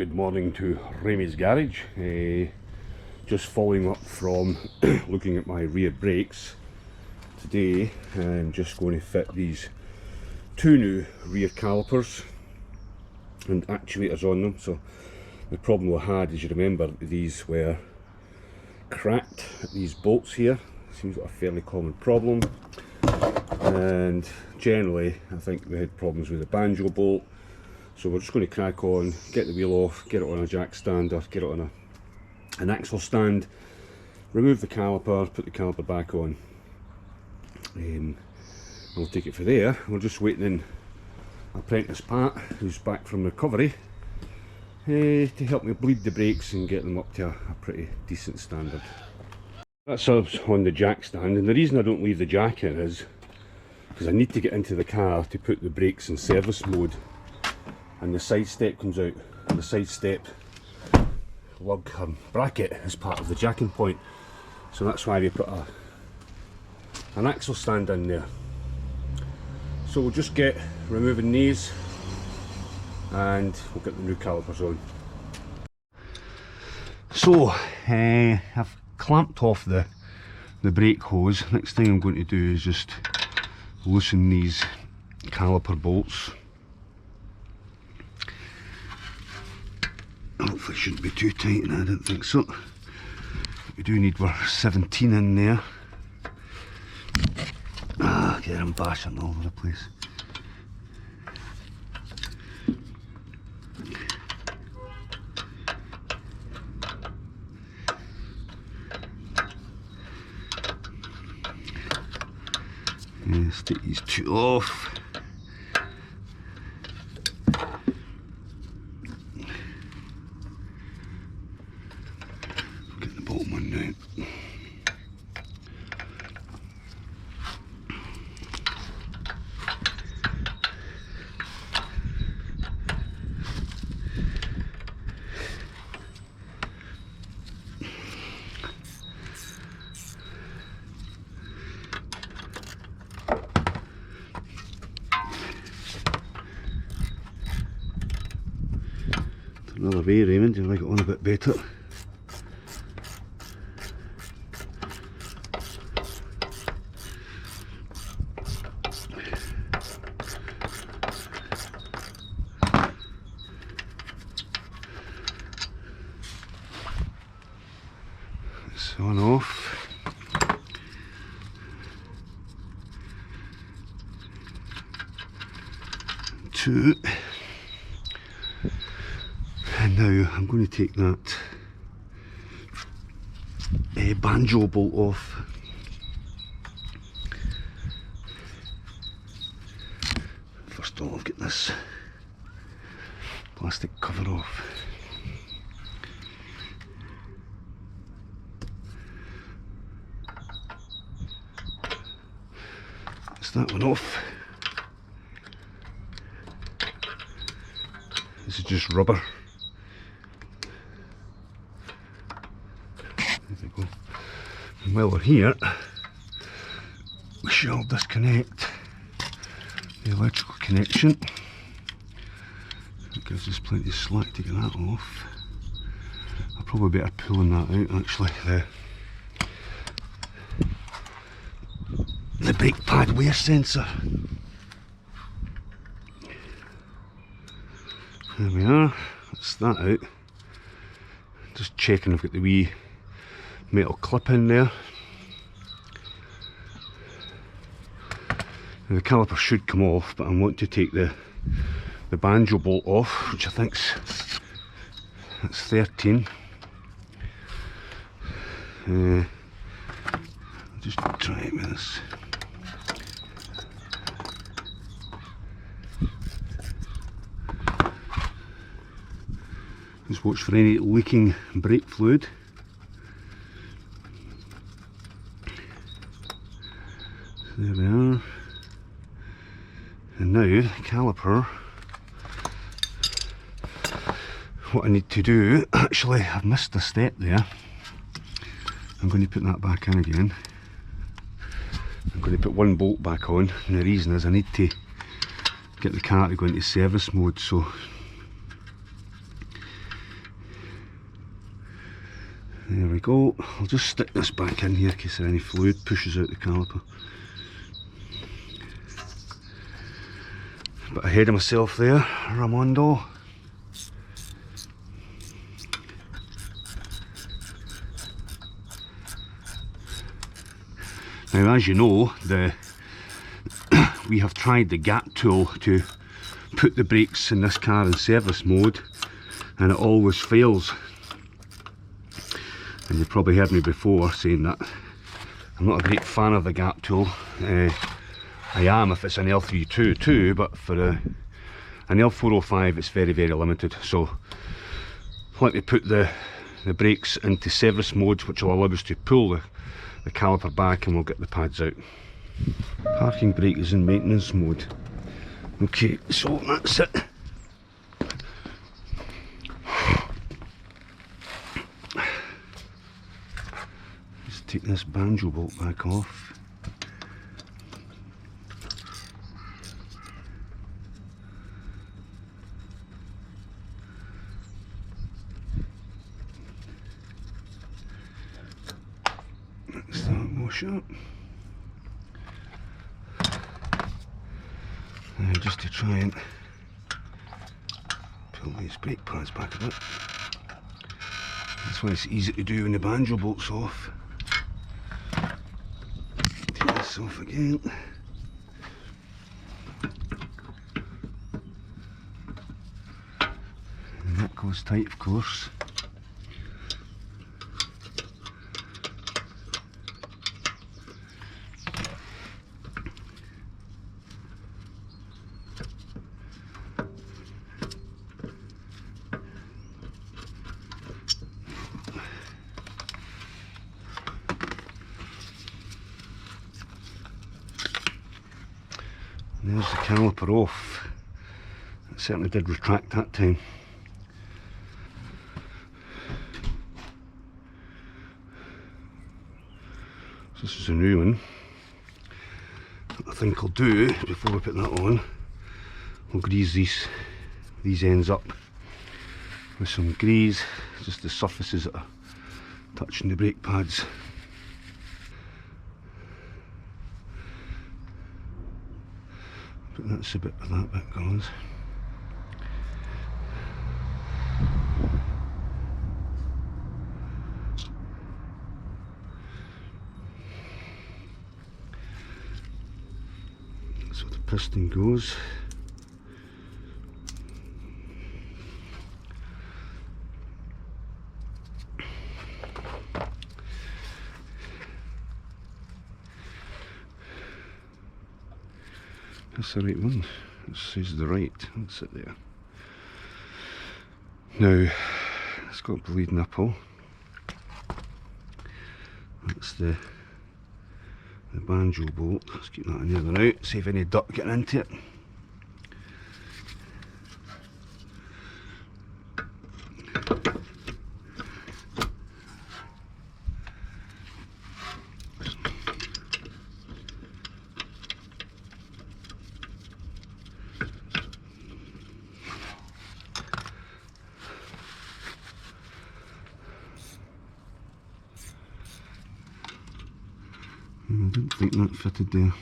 good morning to Raymies garage. Just following up from looking at my rear brakes. Today I'm just going to fit these two new rear calipers and actuators on them. So the problem we had, as you remember, these were cracked at these bolts here. Seems like a fairly common problem, and generally I think we had problems with the banjo bolt. So we're just going to crack on, get the wheel off, get it on a jack stand or get it on an axle stand, remove the caliper, put the caliper back on. We'll take it from there. We're just waiting in apprentice Pat, who's back from recovery, to help me bleed the brakes and get them up to a pretty decent standard. That's us on the jack stand, and the reason I don't leave the jack in is because I need to get into the car to put the brakes in service mode, and the side step comes out, and the side step lug bracket is part of the jacking point, so that's why we put an axle stand in there. So we'll just get removing these and we'll get the new calipers on. So I've clamped off the brake hose. Next thing I'm going to do is just loosen these caliper bolts. Hopefully it shouldn't be too tight, and I don't think so. We do need our 17 in there. Get them bashing all over the place. Let's take these two off. Get the bottom one down. Another way, Raymond, you like it on a bit better. It's on off. Two. And now I'm going to take that banjo bolt off. First of all, I've got this plastic cover off. That's that one off. This is just rubber. And while we're here, we shall disconnect the electrical connection. It gives us plenty of slack to get that off. I'll probably better pulling that out actually. The brake pad wear sensor. There we are, that's that out. Just checking I've got the wee metal clip in there. Now the caliper should come off, but I want to take the banjo bolt off, which I think's that's 13. I'll just try it with this. Just watch for any leaking brake fluid. There we are. And now the caliper, what I need to do, actually I've missed a step there. I'm going to put that back in again. I'm going to put one bolt back on, and the reason is I need to get the car to go into service mode, so There we go. I'll just stick this back in here in case any fluid pushes out the caliper. Bit ahead of myself there, Ramondo. Now, as you know, we have tried the gap tool to put the brakes in this car in service mode, and it always fails. And you've probably heard me before saying that I'm not a great fan of the gap tool. I am if it's an L322, but for an L405 it's very, very limited. So let me put the brakes into service mode, which will allow us to pull the caliper back, and we'll get the pads out. Parking brake is in maintenance mode. Okay, so that's it. Just take this banjo bolt back off. Start wash up. Just to try and pull these brake pads back a bit. That's why it's easy to do when the banjo bolt's off. Take this off again. And that goes tight, of course. There's the caliper off. It certainly did retract that time. So this is a new one. What I think I'll do before we put that on, we'll grease these ends up with some grease, just the surfaces that are touching the brake pads. But that's the bit where that bit goes. That's where the piston goes. That's the right one. It says the right. That's it there. Now, it's got a bleed nipple. That's the banjo bolt. Let's keep that in the other out, save any dirt getting into it. I didn't think that fitted there.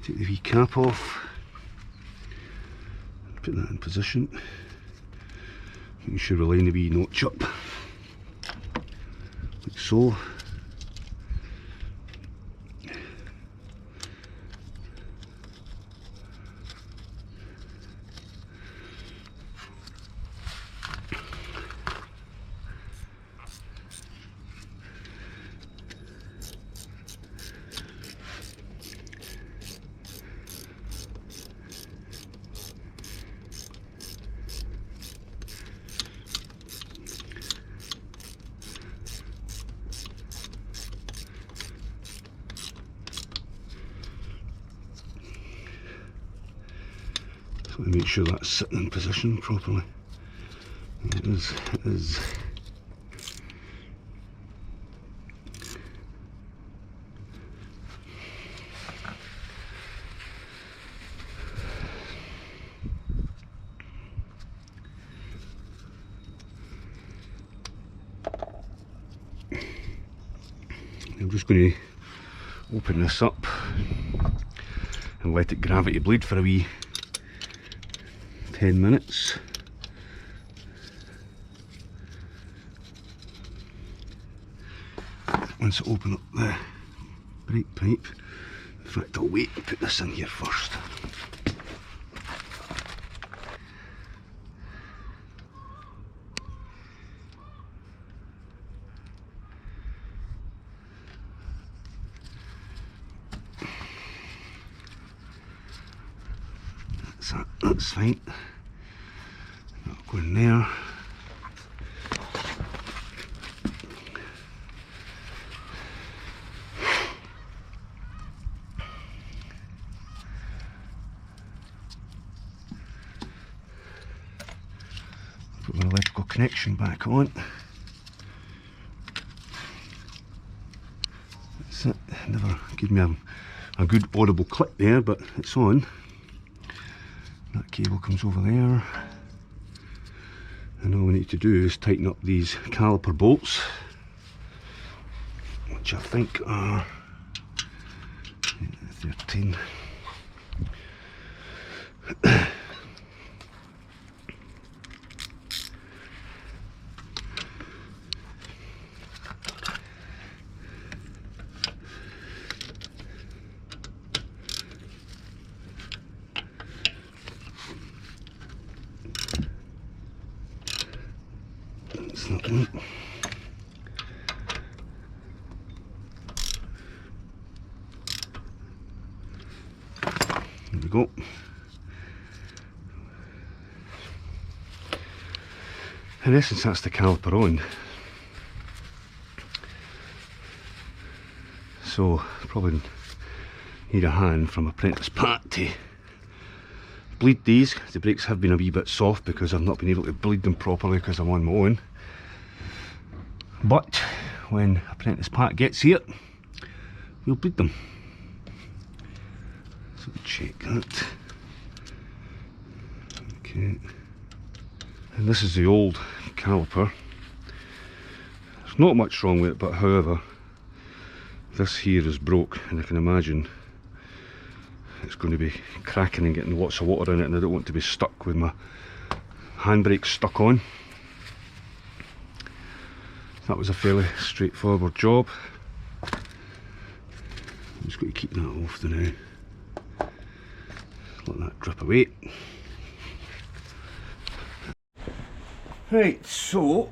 Take the wee cap off, put that in position, making sure we line the wee notch up, like so. So let me make sure that's sitting in position properly. It is, it is. I'm just going to open this up and let it gravity bleed for a wee 10 minutes. Once I open up the brake pipe, in fact I'll wait and put this in here first. That's fine. That'll go in there. Put my electrical connection back on. That's it. Never gave me a good audible click there, but it's on. That cable comes over there, and all we need to do is tighten up these caliper bolts, which I think are 13. That's not one. There we go. In essence, that's the caliper on. So probably need a hand from Apprentice Pat to bleed these. The brakes have been a wee bit soft because I've not been able to bleed them properly because I'm on my own. But when Apprentice Pat gets here, we'll bleed them. So check that. Okay. And this is the old caliper. There's not much wrong with it, but however, this here is broke, and I can imagine it's going to be cracking and getting lots of water in it, and I don't want to be stuck with my handbrake stuck on. That was a fairly straightforward job. I'm just going to keep that off for now. Let that drip away. Right, so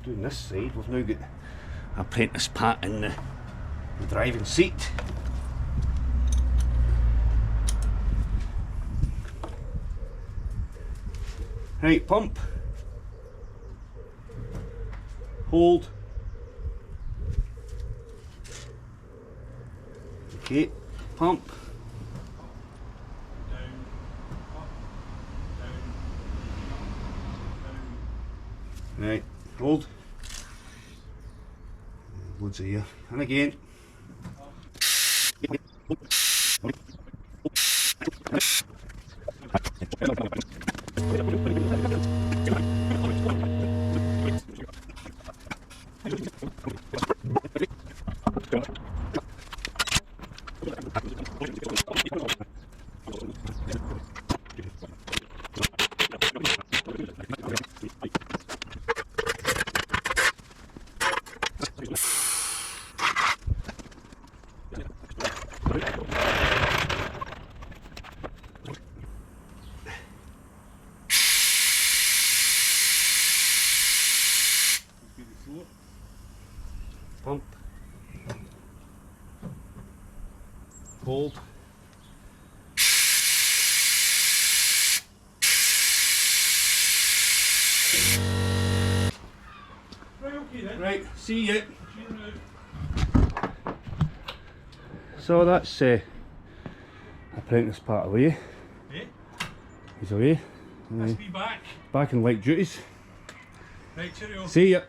doing this side, we've now got Apprentice Pat in the driving seat. Right, pump, hold, okay, pump, down, up, down, down. Right, hold, loads of here, and again. Pump, hold, right, okay then. Right, see you. So that's Apprentice Pat away. He's away. Nice to be back. Back in light duties. Right, cheerio. See ya.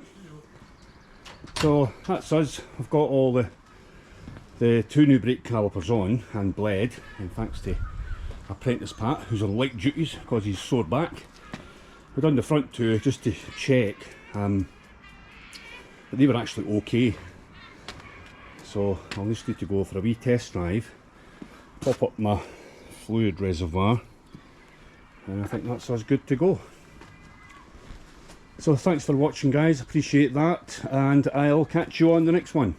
So that's us. I've got all the 2 new brake calipers on and bled, and thanks to apprentice Pat, who's on light duties because he's sore back. We've done the front 2 just to check, but they were actually okay. So I'll just need to go for a wee test drive, pop up my fluid reservoir, and I think that's us good to go. So thanks for watching guys, appreciate that, and I'll catch you on the next one.